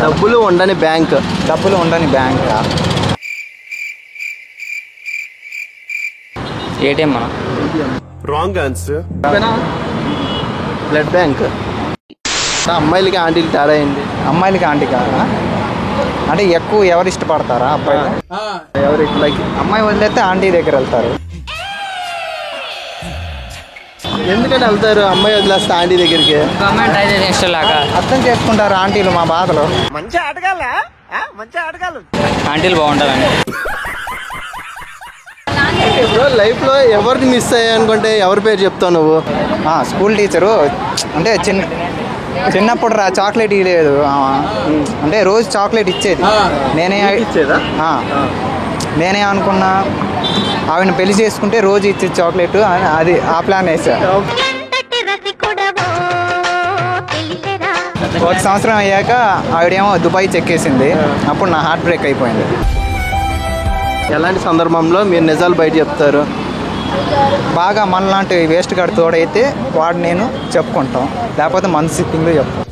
డబ్బులు ఉండని బ్యాంక్. డబ్బులు ఉండని బ్యాంక్. ఏటీఎం మన రాంగ్ ఆన్సర్. Blood bank. అమ్మాయిలకి ఆంటీలు తేడా అయింది. అమ్మాయిలకి ఆంటీ కాదా? అంటే ఎక్కువ ఎవరు ఇష్టపడతారా అబ్బాయిలు? ఎవరు లైక్ అమ్మాయి వదిలేస్తే ఆంటీ దగ్గర వెళ్తారు. ఎందుకని వెళ్తారు అమ్మాయి వదిలేస్తే ఆంటీ దగ్గరికి? అమ్మాయి ట్రై చేసి ఇష్టలాగా అర్థం చేసుకుంటారు ఆంటీలు మా బాధలు. ఆంటీలు బాగుంటారండి. ఇప్పుడు లైఫ్లో ఎవరిని మిస్ అయ్యా అనుకుంటే ఎవరి పేరు చెప్తావు నువ్వు? School teacher. అంటే చిన్నప్పుడు చాక్లెట్ ఇవ్వలేదు అంటే రోజు చాక్లెట్ ఇచ్చేది. ఇచ్చేదా? నేనే అనుకున్నా ఆవిడని పెళ్లి చేసుకుంటే రోజు ఇచ్చేది చాక్లెట్. అది ఆ ప్లాన్ వేసా. ఒక సంవత్సరం అయ్యాక ఆవిడేమో దుబాయ్ చెక్కేసింది. అప్పుడు నా హార్ట్ బ్రేక్ అయిపోయింది. ఎలాంటి సందర్భంలో మీరు నిజాలు బయట చెప్తారు? బాగా మనలాంటి వేస్ట్ గార్డ్ తోడైతే వాడు నేను చెప్పుకుంటాం, లేకపోతే మన సిట్టింగ్లో చెప్తాం.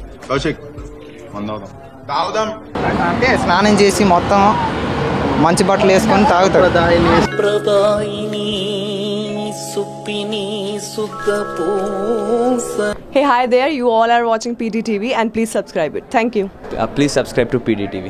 అంటే స్నానం చేసి మొత్తం మంచి బట్టలు వేసుకొని తాగుతాడు. Hey, hi there. You all are watching PDTV and please subscribe it. Thank you. Please subscribe to PDTV.